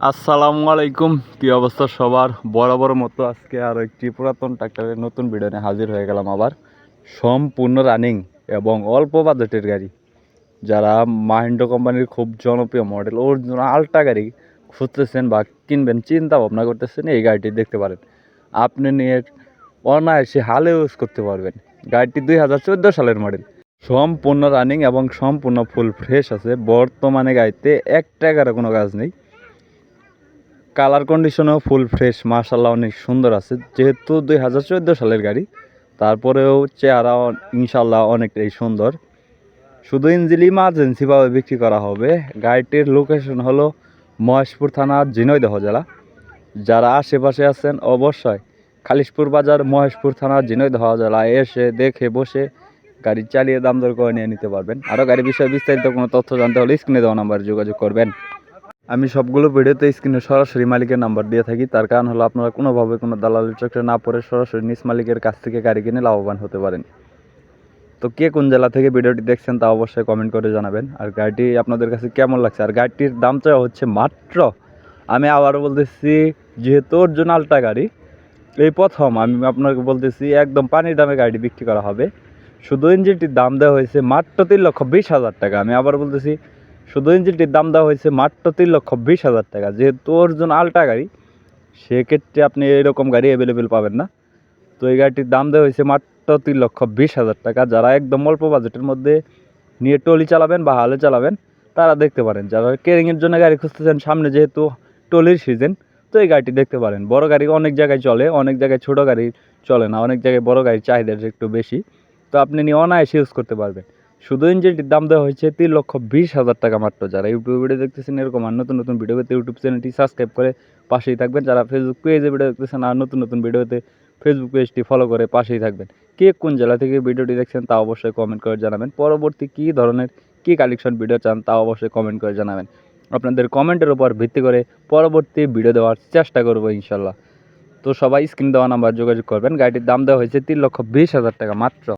আসসালামু আলাইকুম। কি অবস্থা সবার? বরাবর মতো আজকে আরও একটি পুরাতন ট্রাক্টরের নতুন ভিডিও নিয়ে হাজির হয়ে গেলাম আবার। সম্পূর্ণ রানিং এবং অল্প বাজেটের গাড়ি, যারা মাহিন্দ্রা কোম্পানির খুব জনপ্রিয় মডেল অরিজিনাল আল্ট্রা গাড়ি খুঁজতেছেন বা কিনবেন চিন্তা ভাবনা করতেছেন, এই গাড়িটি দেখতে পারেন। আপনি নিয়ে অনায়াসে হালে ইউজ করতে পারবেন। গাড়িটি 2014 সালের মডেল, সম্পূর্ণ রানিং এবং সম্পূর্ণ ফুল ফ্রেশ আছে। বর্তমানে গাড়িতে এক টাকারও কোনো কাজ নেই। কালার কন্ডিশনও ফুল ফ্রেশ, মার্শাল্লাহ অনেক সুন্দর আছে। যেহেতু 2014 সালের গাড়ি, তারপরেও চেহারা ইনশাল্লাহ অনেকটাই সুন্দর। শুধু ইঞ্জিন ইমার্জেন্সিভাবে বিক্রি করা হবে। গাড়িটির লোকেশন হলো মহেশপুর থানার ঝিনাইদহ জেলা। যারা আশেপাশে আছেন অবশ্যই খালিশপুর বাজার মহেশপুর থানার ঝিনাইদহ জেলায় এসে দেখে বসে গাড়ি চালিয়ে দাম দর করে নিয়ে নিতে পারবেন। আরও গাড়ির বিষয়ে বিস্তারিত কোনো তথ্য জানতে হলে স্ক্রিনে দেওয়া নাম্বারে যোগাযোগ করবেন। আমি সবগুলো ভিডিওতে স্ক্রিনে সরাসরি মালিকের নাম্বার দিয়ে থাকি। তার কারণ হলো আপনারা কোনোভাবে কোনো দালালির চক্রে না পড়ে সরাসরি নিজ মালিকের কাছ থেকে গাড়ি কিনে লাভবান হতে পারেন। তো কে কোন জেলা থেকে ভিডিওটি দেখছেন তা অবশ্যই কমেন্ট করে জানাবেন। আর গাড়িটি আপনাদের কাছে কেমন লাগছে। আর গাড়িটির দামটা হচ্ছে মাত্র, আমি আবারও বলতেছি, যেহেতু অরিজিনাল আল্ট্রা গাড়ি, এই প্রথম আমি আপনাকে বলতেছি একদম পানির দামে গাড়িটি বিক্রি করা হবে। শুধু ইঞ্জিনটির দাম দেওয়া হয়েছে মাত্র 3,20,000 টাকা। আমি আবার বলতেছি, শুধু ইঞ্জিনটির দাম দেওয়া হয়েছে মাত্র 3,20,000 টাকা। যেহেতু অরিজিনাল আল্ট্রা গাড়ি, সেক্ষেত্রে আপনি এরকম গাড়ি অ্যাভেলেবেল পাবেন না। তো এই গাড়িটির দাম দেওয়া হয়েছে মাত্র 3,20,000 টাকা। যারা একদম অল্প বাজেটের মধ্যে নিয়ে টলি চালাবেন বা হালে চালাবেন, তারা দেখতে পারেন। যারা কেরিংয়ের জন্য গাড়ি খুঁজতেছেন, সামনে যেহেতু টলির সিজন, তো এই গাড়িটি দেখতে পারেন। বড় গাড়ি অনেক জায়গায় চলে, অনেক জায়গায় ছোটো গাড়ি চলে না, অনেক জায়গায় বড় গাড়ির চাহিদা একটু বেশি। তো আপনি নিয়ে অনায়াসে ইউজ করতে পারবেন। শুধু ইঞ্জিনটির দাম দেওয়া হয়েছে 3,20,000 টাকা মাত্র। যারা ইউটিউব ভিডিও দেখতেছেন এরকম আর নতুন নতুন ভিডিও পেতে ইউটিউব চ্যানেলটি সাবস্ক্রাইব করে পাশেই থাকবেন। যারা ফেসবুক পেজে ভিডিও দেখতেছেন আর নতুন নতুন ভিডিওতে ফেসবুক পেজটি ফলো করে পাশেই থাকবেন। কে কোন জেলা থেকে ভিডিওটি দেখছেন তা অবশ্যই কমেন্ট করে জানাবেন। পরবর্তী কী ধরনের কী কালেকশন ভিডিও চান তা অবশ্যই কমেন্ট করে জানাবেন। আপনাদের কমেন্টের উপর ভিত্তি করে পরবর্তী ভিডিও দেওয়ার চেষ্টা করবো ইনশাল্লাহ। তো সবাই স্ক্রিন দেওয়া নাম্বার যোগাযোগ করবেন। গাড়িটির দাম দেওয়া হয়েছে 3,20,000 টাকা মাত্র।